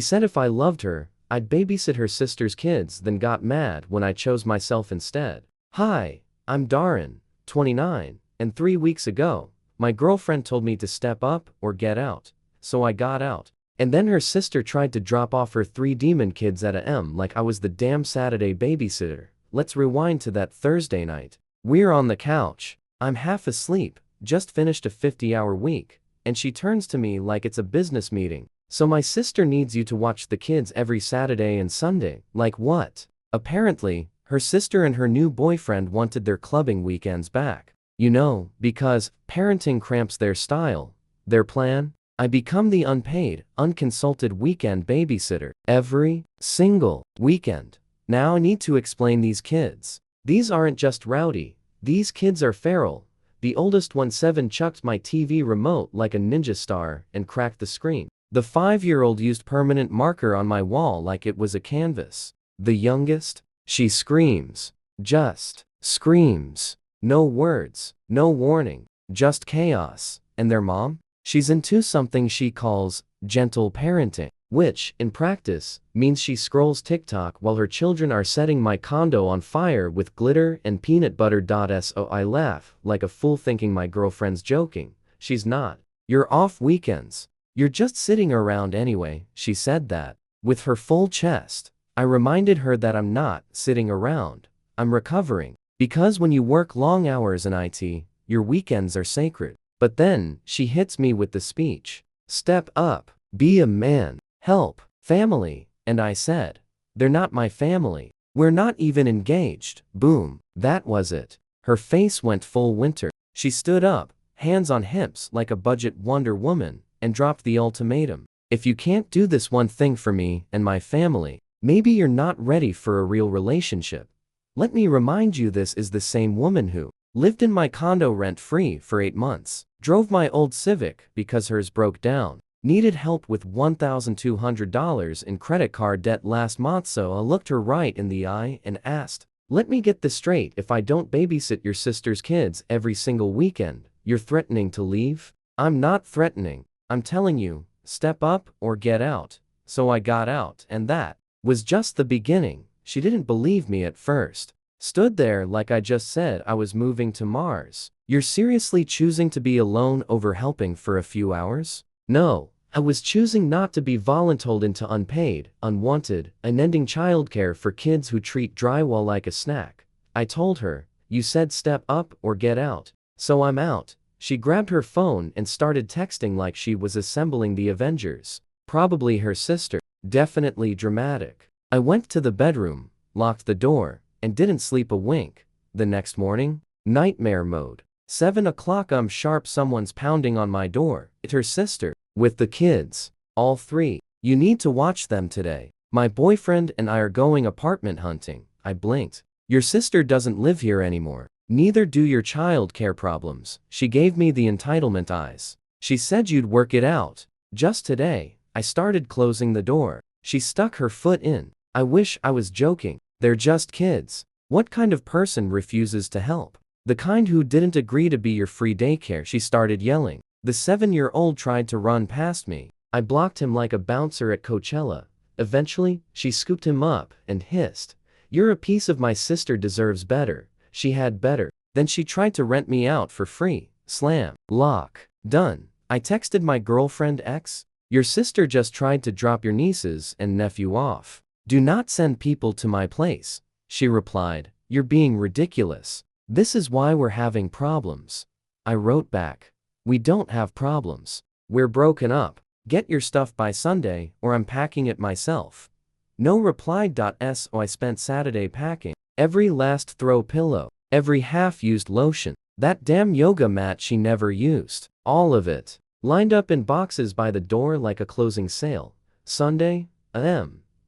She said if I loved her, I'd babysit her sister's kids, then got mad when I chose myself instead. Hi, I'm Darren, 29, and 3 weeks ago, my girlfriend told me to step up or get out, so I got out. And then her sister tried to drop off her 3 demon kids at a M like I was the damn Saturday babysitter. Let's rewind to that Thursday night. We're on the couch. I'm half asleep, just finished a 50-hour week, and she turns to me like it's a business meeting. So my sister needs you to watch the kids every Saturday and Sunday. Like what? Apparently, her sister and her new boyfriend wanted their clubbing weekends back. You know, because parenting cramps their style. Their plan? I become the unpaid, unconsulted weekend babysitter every single weekend. Now I need to explain these kids. These aren't just rowdy. These kids are feral. The oldest one 7 chucked my TV remote like a ninja star and cracked the screen. The 5-year-old used permanent marker on my wall like it was a canvas. The youngest? She screams. Just screams. No words, no warning, just chaos. And their mom? She's into something she calls gentle parenting, which, in practice, means she scrolls TikTok while her children are setting my condo on fire with glitter and peanut butter. So I laugh like a fool thinking my girlfriend's joking. She's not. You're off weekends. You're just sitting around anyway. She said that with her full chest. I reminded her that I'm not sitting around. I'm recovering. Because when you work long hours in IT, your weekends are sacred. But then, she hits me with the speech. Step up. Be a man. Help. Family. And I said, they're not my family. We're not even engaged. Boom. That was it. Her face went full winter. She stood up, hands on hips like a budget Wonder Woman, and dropped the ultimatum. If you can't do this one thing for me and my family, maybe you're not ready for a real relationship. Let me remind you, this is the same woman who lived in my condo rent-free for 8 months, drove my old Civic because hers broke down, needed help with $1,200 in credit card debt last month. So I looked her right in the eye and asked, let me get this straight, if I don't babysit your sister's kids every single weekend, you're threatening to leave? I'm not threatening. I'm telling you, step up or get out. So I got out, and that was just the beginning. She didn't believe me at first. Stood there like I just said I was moving to Mars. You're seriously choosing to be alone over helping for a few hours? No, I was choosing not to be voluntold into unpaid, unwanted, unending childcare for kids who treat drywall like a snack. I told her, you said step up or get out. So I'm out. She grabbed her phone and started texting like she was assembling the Avengers. Probably her sister. Definitely dramatic. I went to the bedroom, locked the door, and didn't sleep a wink. The next morning, nightmare mode. 7 o'clock sharp, someone's pounding on my door. It's her sister, with the kids. All 3. You need to watch them today. My boyfriend and I are going apartment hunting. I blinked. Your sister doesn't live here anymore. Neither do your child care problems. She gave me the entitlement eyes. She said you'd work it out. Just today, I started closing the door. She stuck her foot in. I wish I was joking. They're just kids. What kind of person refuses to help? The kind who didn't agree to be your free daycare. She started yelling. The 7-year-old tried to run past me. I blocked him like a bouncer at Coachella. Eventually, she scooped him up and hissed, you're a piece of my sister, deserves better. She had better. Then she tried to rent me out for free. Slam. Lock. Done. I texted my girlfriend X. Your sister just tried to drop your nieces and nephew off. Do not send people to my place. She replied, you're being ridiculous. This is why we're having problems. I wrote back, we don't have problems. We're broken up. Get your stuff by Sunday or I'm packing it myself. No reply. So I spent Saturday packing every last throw pillow, every half-used lotion, that damn yoga mat she never used, all of it, lined up in boxes by the door like a closing sale. Sunday,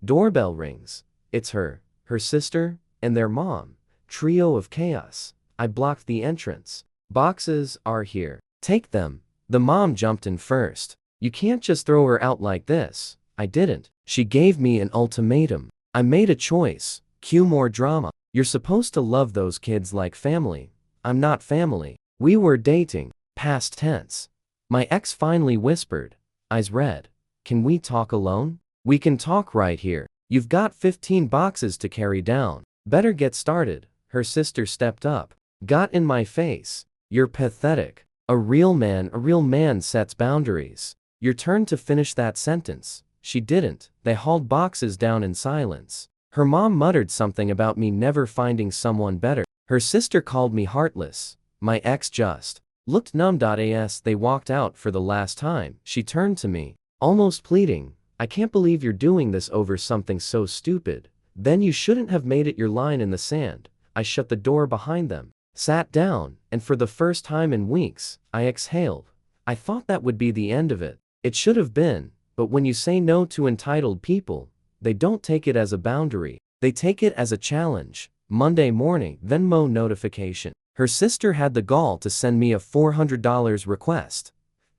doorbell rings. It's her sister, and their mom. Trio of chaos. I blocked the entrance. Boxes are here. Take them. The mom jumped in first. You can't just throw her out like this. I didn't. She gave me an ultimatum. I made a choice. Cue more drama. You're supposed to love those kids like family. I'm not family. We were dating. Past tense. My ex finally whispered, eyes red, can we talk alone? We can talk right here. You've got 15 boxes to carry down. Better get started. Her sister stepped up. Got in my face. You're pathetic. A real man sets boundaries. Your turn to finish that sentence. She didn't. They hauled boxes down in silence. Her mom muttered something about me never finding someone better. Her sister called me heartless. My ex just looked numb. As they walked out for the last time, she turned to me, almost pleading, I can't believe you're doing this over something so stupid. Then you shouldn't have made it your line in the sand. I shut the door behind them, sat down, and for the first time in weeks, I exhaled. I thought that would be the end of it. It should have been, but when you say no to entitled people, they don't take it as a boundary. They take it as a challenge. Monday morning, Venmo notification. Her sister had the gall to send me a $400 request.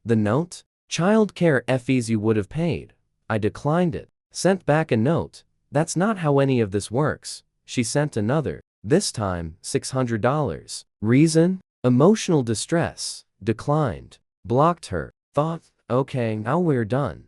The note? Child care fees you would have paid. I declined it. Sent back a note. That's not how any of this works. She sent another. This time, $600. Reason? Emotional distress. Declined. Blocked her. Thought, okay, now we're done.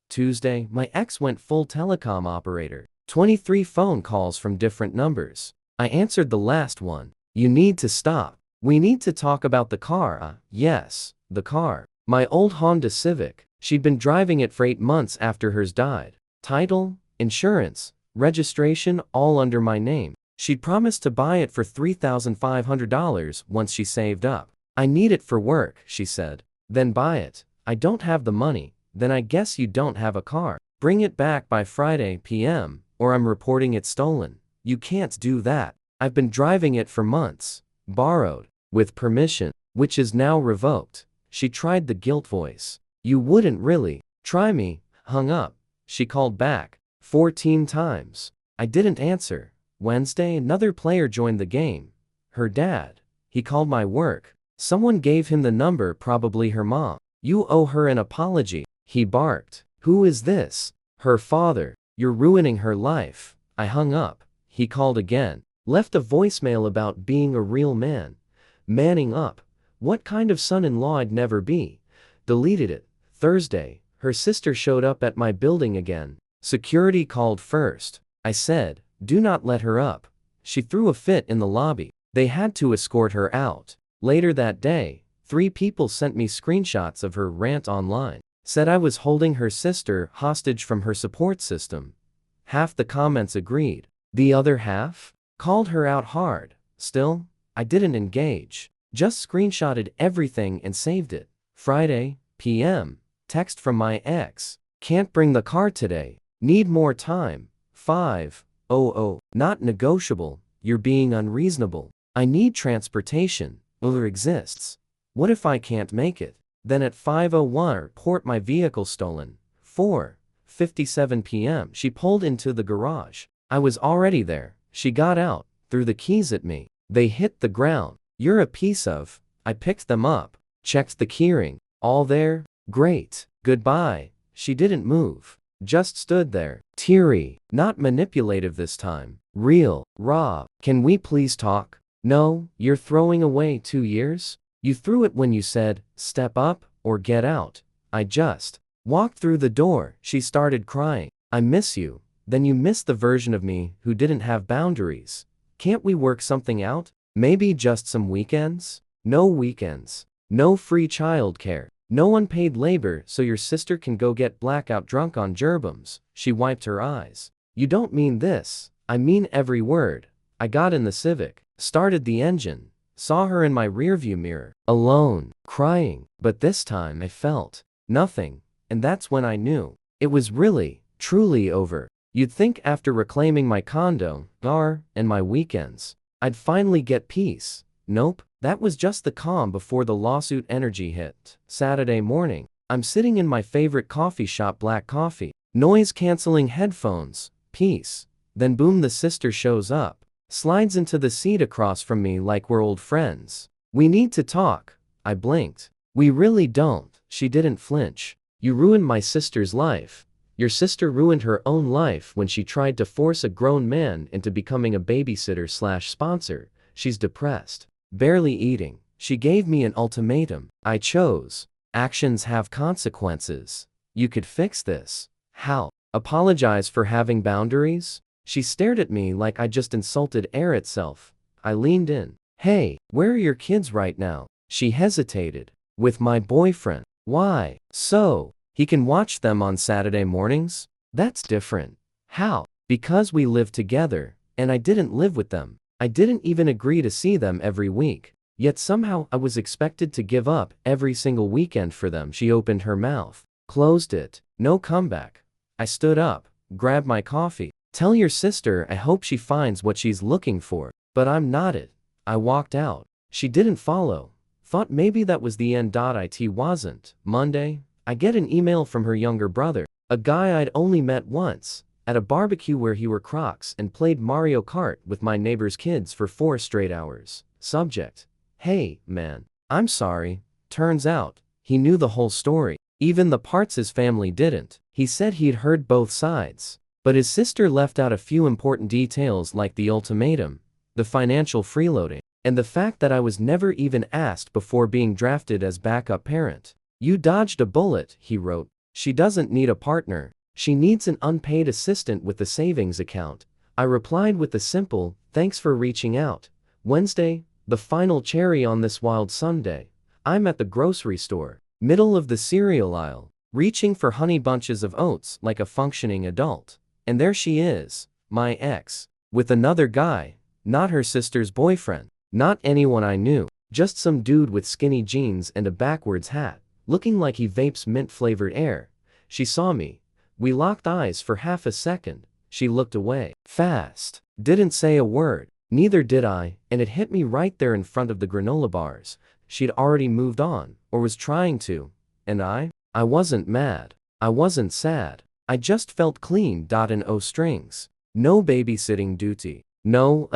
Tuesday, my ex went full telecom operator. 23 phone calls from different numbers. I answered the last one. You need to stop. We need to talk about the car. Yes, the car. My old Honda Civic. She'd been driving it for 8 months after hers died. Title, insurance, registration, all under my name. She'd promised to buy it for $3,500 once she saved up. I need it for work, she said. Then buy it. I don't have the money. Then I guess you don't have a car. Bring it back by Friday p.m. or I'm reporting it stolen. You can't do that. I've been driving it for months. Borrowed. With permission. Which is now revoked. She tried the guilt voice. You wouldn't really. Try me. Hung up. She called back. 14 times. I didn't answer. Wednesday, another player joined the game. Her dad. He called my work. Someone gave him the number, probably her mom. You owe her an apology. He barked. Who is this? Her father. You're ruining her life. I hung up. He called again. Left a voicemail about being a real man. Manning up. What kind of son-in-law I'd never be. Deleted it. Thursday. Her sister showed up at my building again. Security called first. I said, do not let her up. She threw a fit in the lobby. They had to escort her out. Later that day, 3 people sent me screenshots of her rant online. Said I was holding her sister hostage from her support system. Half the comments agreed. The other half? Called her out hard. Still, I didn't engage. Just screenshotted everything and saved it. Friday, p.m. Text from my ex. Can't bring the car today. Need more time. 5:00. Not negotiable. You're being unreasonable. I need transportation. Uber exists. What if I can't make it? Then at 5:01 report my vehicle stolen. 4:57 p.m. She pulled into the garage. I was already there. She got out, threw the keys at me. They hit the ground. You're a piece of. I picked them up. Checked the keyring. All there? Great. Goodbye. She didn't move. Just stood there. Teary. Not manipulative this time. Real. Raw. Can we please talk? No, you're throwing away 2 years? You threw it when you said, step up, or get out. I just walked through the door. She started crying. I miss you. Then you miss the version of me who didn't have boundaries. Can't we work something out? Maybe just some weekends? No weekends. No free childcare. No unpaid labor so your sister can go get blackout drunk on gerbils. She wiped her eyes. You don't mean this. I mean every word. I got in the Civic. Started the engine. Saw her in my rearview mirror. Alone. Crying. But this time I felt nothing. And that's when I knew. It was really, truly over. You'd think after reclaiming my condo, and my weekends, I'd finally get peace. Nope. That was just the calm before the lawsuit energy hit. Saturday morning. I'm sitting in my favorite coffee shop, black coffee. Noise-canceling headphones. Peace. Then boom, the sister shows up. Slides into the seat across from me like we're old friends. We need to talk. I blinked. We really don't. She didn't flinch. You ruined my sister's life. Your sister ruined her own life when she tried to force a grown man into becoming a babysitter/sponsor. She's depressed. Barely eating. She gave me an ultimatum. I chose. Actions have consequences. You could fix this. How? Apologize for having boundaries? She stared at me like I just insulted air itself. I leaned in. Hey, where are your kids right now? She hesitated. With my boyfriend. Why? So he can watch them on Saturday mornings? That's different. How? Because we live together, and I didn't live with them. I didn't even agree to see them every week. Yet somehow I was expected to give up every single weekend for them. She opened her mouth, closed it. No comeback. I stood up, grabbed my coffee. Tell your sister I hope she finds what she's looking for. But I'm not it. I walked out. She didn't follow. Thought maybe that was the end. It wasn't. Monday, I get an email from her younger brother, a guy I'd only met once, at a barbecue where he wore Crocs and played Mario Kart with my neighbor's kids for 4 straight hours. Subject: Hey, man. I'm sorry. Turns out, he knew the whole story. Even the parts his family didn't. He said he'd heard both sides. But his sister left out a few important details like the ultimatum, the financial freeloading, and the fact that I was never even asked before being drafted as backup parent. You dodged a bullet, he wrote. She doesn't need a partner. She needs an unpaid assistant with the savings account. I replied with a simple, thanks for reaching out. Wednesday, the final cherry on this wild Sunday. I'm at the grocery store, middle of the cereal aisle, reaching for honey bunches of oats like a functioning adult. And there she is, my ex, with another guy, not her sister's boyfriend, not anyone I knew, just some dude with skinny jeans and a backwards hat, looking like he vapes mint-flavored air. She saw me. We locked eyes for half a second. She looked away. Fast. Didn't say a word. Neither did I, and it hit me right there in front of the granola bars. She'd already moved on, or was trying to. And I wasn't mad. I wasn't sad. I just felt clean. And no strings. No babysitting duty. No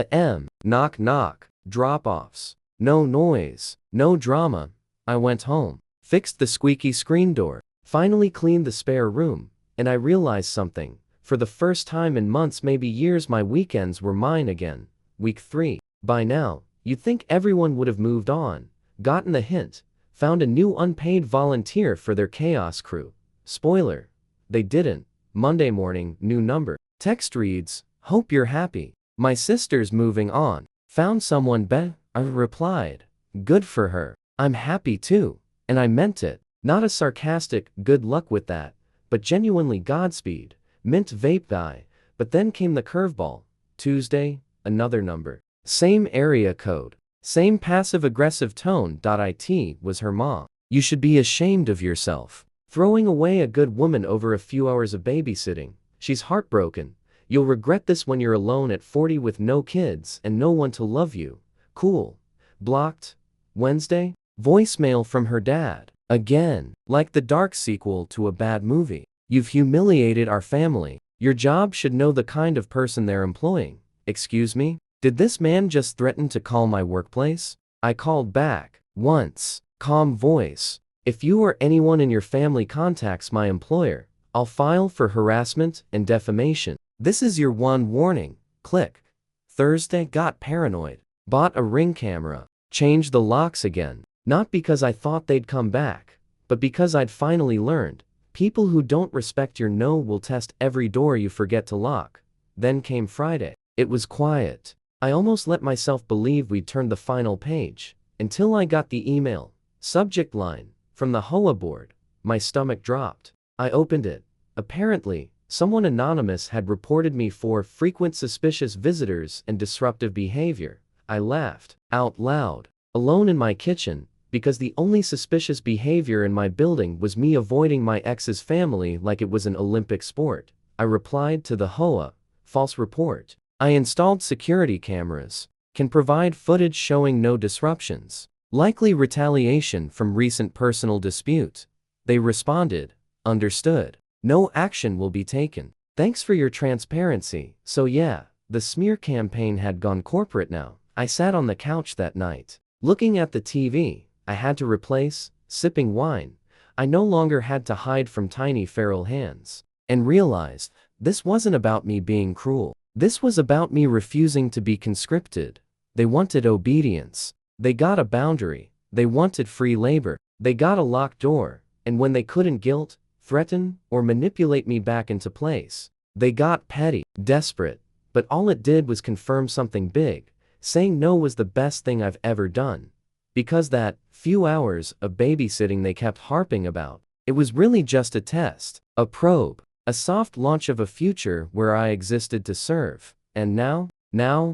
knock knock, drop-offs. No noise. No drama. I went home. Fixed the squeaky screen door. Finally cleaned the spare room. And I realized something. For the first time in months, maybe years, my weekends were mine again. Week 3. By now, you'd think everyone would have moved on, gotten the hint, found a new unpaid volunteer for their chaos crew. Spoiler: they didn't. Monday morning, new number. Text reads, hope you're happy. My sister's moving on. Found someone I replied. Good for her. I'm happy too. And I meant it. Not a sarcastic, good luck with that, but genuinely Godspeed. Mint vape guy. But then came the curveball. Tuesday, another number. Same area code. Same passive-aggressive tone. It was her mom. You should be ashamed of yourself. Throwing away a good woman over a few hours of babysitting. She's heartbroken. You'll regret this when you're alone at 40 with no kids and no one to love you. Cool. Blocked. Wednesday, voicemail from her dad. Again. Like the dark sequel to a bad movie. You've humiliated our family. Your job should know the kind of person they're employing. Excuse me? Did this man just threaten to call my workplace? I called back. Once. Calm voice. If you or anyone in your family contacts my employer, I'll file for harassment and defamation. This is your one warning. Click. Thursday, got paranoid. Bought a Ring camera. Changed the locks again. Not because I thought they'd come back, but because I'd finally learned. People who don't respect your no will test every door you forget to lock. Then came Friday. It was quiet. I almost let myself believe we'd turned the final page, until I got the email. Subject line, from the HOA board. My stomach dropped. I opened it. Apparently, someone anonymous had reported me for frequent suspicious visitors and disruptive behavior. I laughed, out loud, alone in my kitchen, because the only suspicious behavior in my building was me avoiding my ex's family like it was an Olympic sport. I replied to the HOA, false report. I installed security cameras. Can provide footage showing no disruptions. Likely retaliation from recent personal dispute. They responded, understood. No action will be taken. Thanks for your transparency. So yeah, the smear campaign had gone corporate now. I sat on the couch that night, looking at the TV. I had to replace, sipping wine. I no longer had to hide from tiny feral hands. And realized, this wasn't about me being cruel. This was about me refusing to be conscripted. They wanted obedience. They got a boundary. They wanted free labor. They got a locked door. And when they couldn't guilt, threaten, or manipulate me back into place. They got petty, desperate, but all it did was confirm something big. Saying no was the best thing I've ever done. Because that few hours of babysitting they kept harping about, it was really just a test, a probe, a soft launch of a future where I existed to serve. And now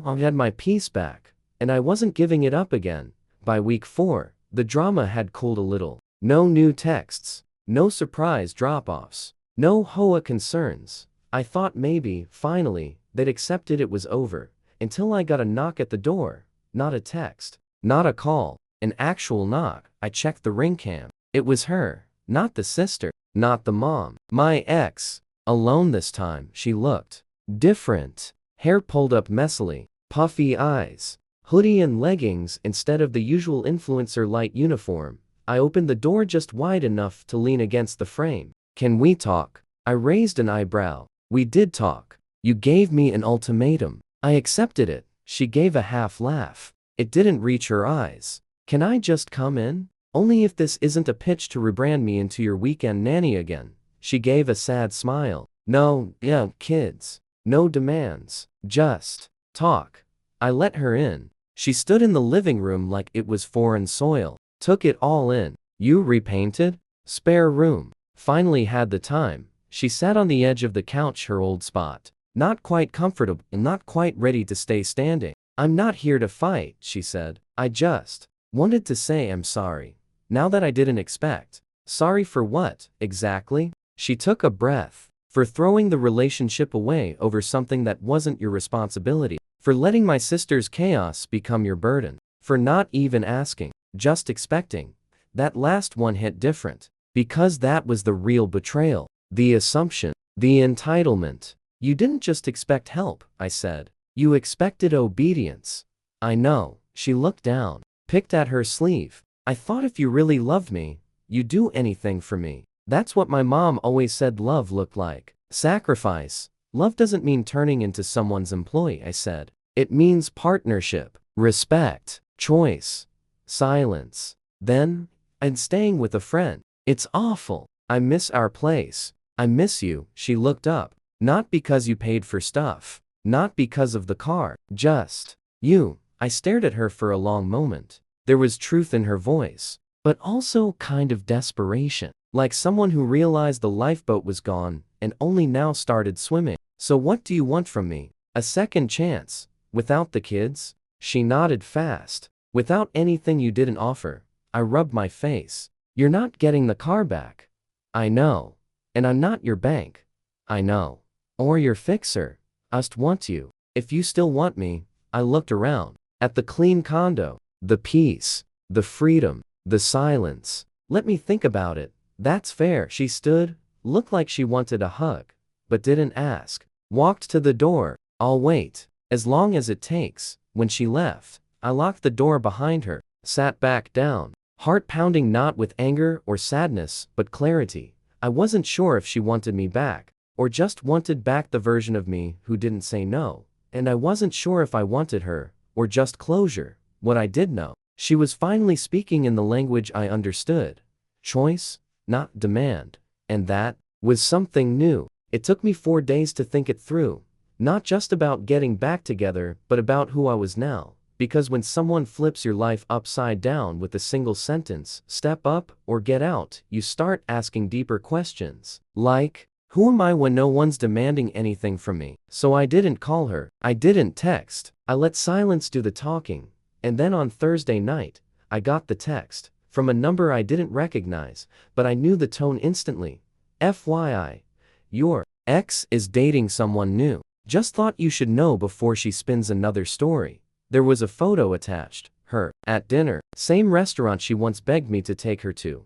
I had my peace back, and I wasn't giving it up again. By week 4, the drama had cooled a little. No new texts, no surprise drop-offs, no HOA concerns. I thought maybe, finally, they'd accepted it was over, until I got a knock at the door. Not a text, not a call, an actual knock. I checked the ring cam. It was her, not the sister, not the mom. My ex. Alone this time. She looked different. Hair pulled up messily, puffy eyes, hoodie and leggings instead of the usual influencer light uniform. I opened the door just wide enough to lean against the frame. Can we talk? I raised an eyebrow. We did talk. You gave me an ultimatum. I accepted it. She gave a half laugh. It didn't reach her eyes. Can I just come in? Only if this isn't a pitch to rebrand me into your weekend nanny again. She gave a sad smile. No, yeah, kids. No demands. Just talk. I let her in. She stood in the living room like it was foreign soil. Took it all in. You repainted? Spare room. Finally had the time. She sat on the edge of the couch, her old spot. Not quite comfortable, not quite ready to stay standing. I'm not here to fight, she said. I just wanted to say I'm sorry. Now that I didn't expect. Sorry for what, exactly? She took a breath. For throwing the relationship away over something that wasn't your responsibility. For letting my sister's chaos become your burden. For not even asking, just expecting. That last one hit different. Because that was the real betrayal. The assumption. The entitlement. You didn't just expect help, I said. You expected obedience. I know. She looked down, picked at her sleeve. I thought if you really loved me, you'd do anything for me. That's what my mom always said love looked like. Sacrifice. Love doesn't mean turning into someone's employee, I said. It means partnership, respect, choice, silence. Then, and staying with a friend. It's awful. I miss our place. I miss you. She looked up. Not because you paid for stuff. Not because of the car. Just you. I stared at her for a long moment. There was truth in her voice, but also kind of desperation. Like someone who realized the lifeboat was gone and only now started swimming. So what do you want from me? A second chance? Without the kids? She nodded fast. Without anything you didn't offer. I rubbed my face. You're not getting the car back. I know. And I'm not your bank. I know. Or your fixer. I just want you. If you still want me. I looked around. At the clean condo. The peace. The freedom. The silence. Let me think about it. That's fair. She stood. Looked like she wanted a hug. But didn't ask. Walked to the door. I'll wait. As long as it takes. When she left, I locked the door behind her. Sat back down. Heart pounding, not with anger or sadness, but clarity. I wasn't sure if she wanted me back, or just wanted back the version of me who didn't say no. And I wasn't sure if I wanted her, or just closure. What I did know, she was finally speaking in the language I understood. Choice, not demand. And that was something new. It took me 4 days to think it through. Not just about getting back together, but about who I was now. Because when someone flips your life upside down with a single sentence, step up or get out, you start asking deeper questions. Like, who am I when no one's demanding anything from me? So I didn't call her. I didn't text. I let silence do the talking. And then on Thursday night, I got the text. From a number I didn't recognize, but I knew the tone instantly. FYI, your ex is dating someone new. Just thought you should know before she spins another story. There was a photo attached. Her, at dinner, same restaurant she once begged me to take her to.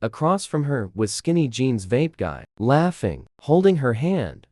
Across from her was skinny jeans vape guy, laughing, holding her hand.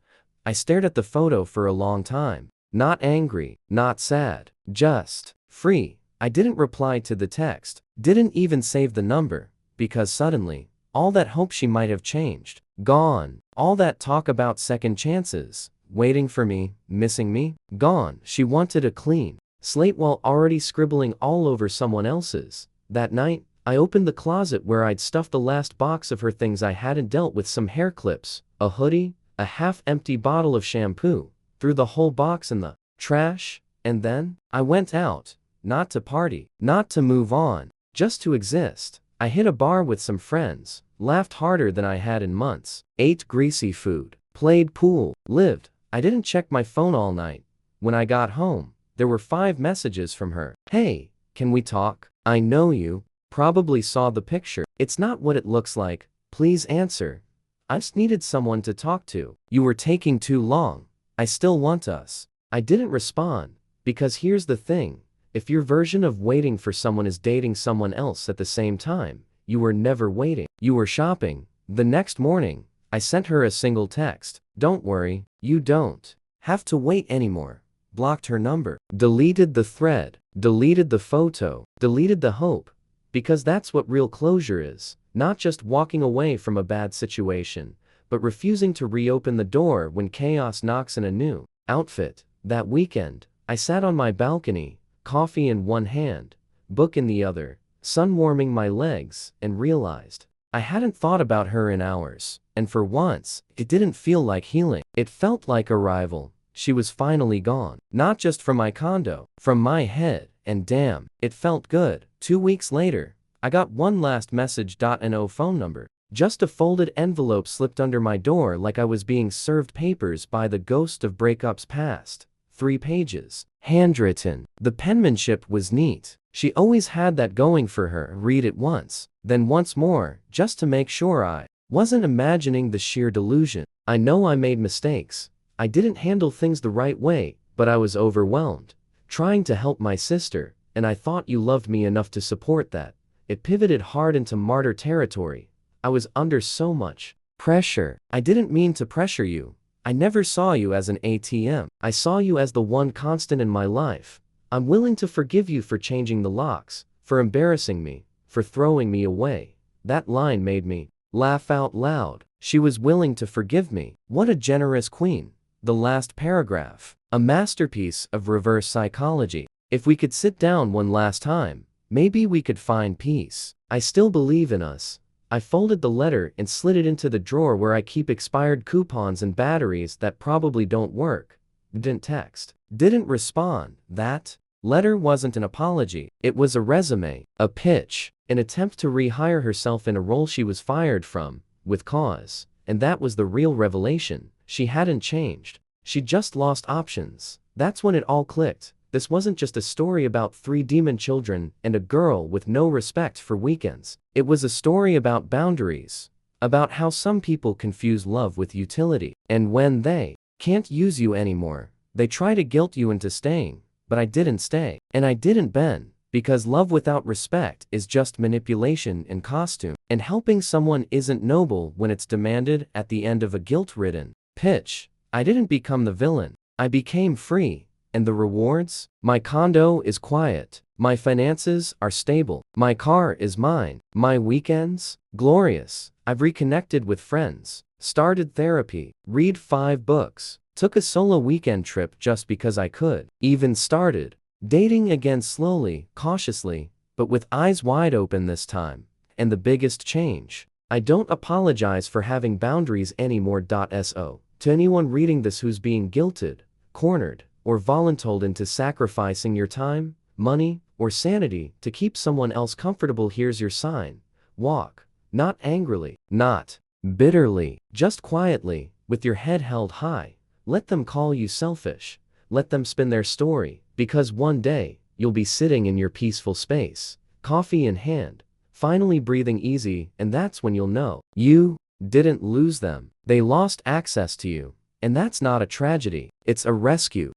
I stared at the photo for a long time. Not angry, not sad, just free. I didn't reply to the text, didn't even save the number, because suddenly, all that hope she might have changed, gone. All that talk about second chances, waiting for me, missing me, gone. She wanted a clean slate while already scribbling all over someone else's. That night, I opened the closet where I'd stuffed the last box of her things I hadn't dealt with, some hair clips, a hoodie, a half-empty bottle of shampoo, threw the whole box in the trash, and then I went out, not to party, not to move on, just to exist. I hit a bar with some friends, laughed harder than I had in months, ate greasy food, played pool, lived. I didn't check my phone all night. When I got home, there were 5 messages from her. Hey, can we talk? I know you probably saw the picture. It's not what it looks like. Please answer. I just needed someone to talk to. You were taking too long. I still want us. I didn't respond, because here's the thing. If your version of waiting for someone is dating someone else at the same time, you were never waiting. You were shopping. The next morning, I sent her a single text. Don't worry, you don't have to wait anymore. Blocked her number. Deleted the thread. Deleted the photo. Deleted the hope. Because that's what real closure is. Not just walking away from a bad situation, but refusing to reopen the door when chaos knocks in a new outfit. That weekend, I sat on my balcony, coffee in one hand, book in the other, sun warming my legs, and realized I hadn't thought about her in hours. And for once, it didn't feel like healing. It felt like arrival. She was finally gone. Not just from my condo, from my head, and damn, it felt good. 2 weeks later, I got one last message. No phone number. Just a folded envelope slipped under my door like I was being served papers by the ghost of breakups past. 3 pages. Handwritten. The penmanship was neat. She always had that going for her. Read it once, then once more, just to make sure I wasn't imagining the sheer delusion. I know I made mistakes. I didn't handle things the right way, but I was overwhelmed, trying to help my sister, and I thought you loved me enough to support that. It pivoted hard into martyr territory. I was under so much pressure. I didn't mean to pressure you. I never saw you as an ATM. I saw you as the one constant in my life. I'm willing to forgive you for changing the locks, for embarrassing me, for throwing me away. That line made me laugh out loud. She was willing to forgive me. What a generous queen. The last paragraph. A masterpiece of reverse psychology. If we could sit down one last time, maybe we could find peace. I still believe in us. I folded the letter and slid it into the drawer where I keep expired coupons and batteries that probably don't work. Didn't text. Didn't respond. That letter wasn't an apology. It was a resume, a pitch, an attempt to rehire herself in a role she was fired from, with cause. And that was the real revelation. She hadn't changed. She just lost options. That's when it all clicked. This wasn't just a story about 3 demon children and a girl with no respect for weekends. It was a story about boundaries, about how some people confuse love with utility. And when they can't use you anymore, they try to guilt you into staying. But I didn't stay. And I didn't bend. Because love without respect is just manipulation in costume. And helping someone isn't noble when it's demanded at the end of a guilt-ridden pitch. I didn't become the villain. I became free. And the rewards? My condo is quiet. My finances are stable. My car is mine. My weekends? Glorious. I've reconnected with friends. Started therapy. Read 5 books. Took a solo weekend trip just because I could. Even started dating again slowly, cautiously, but with eyes wide open this time. And the biggest change. I don't apologize for having boundaries anymore. So, to anyone reading this who's being guilted, cornered, or voluntold into sacrificing your time, money, or sanity to keep someone else comfortable, here's your sign. Walk. Not angrily, not bitterly, just quietly, with your head held high. Let them call you selfish. Let them spin their story, because one day, you'll be sitting in your peaceful space, coffee in hand, finally breathing easy, and that's when you'll know you didn't lose them. They lost access to you. And that's not a tragedy. It's a rescue.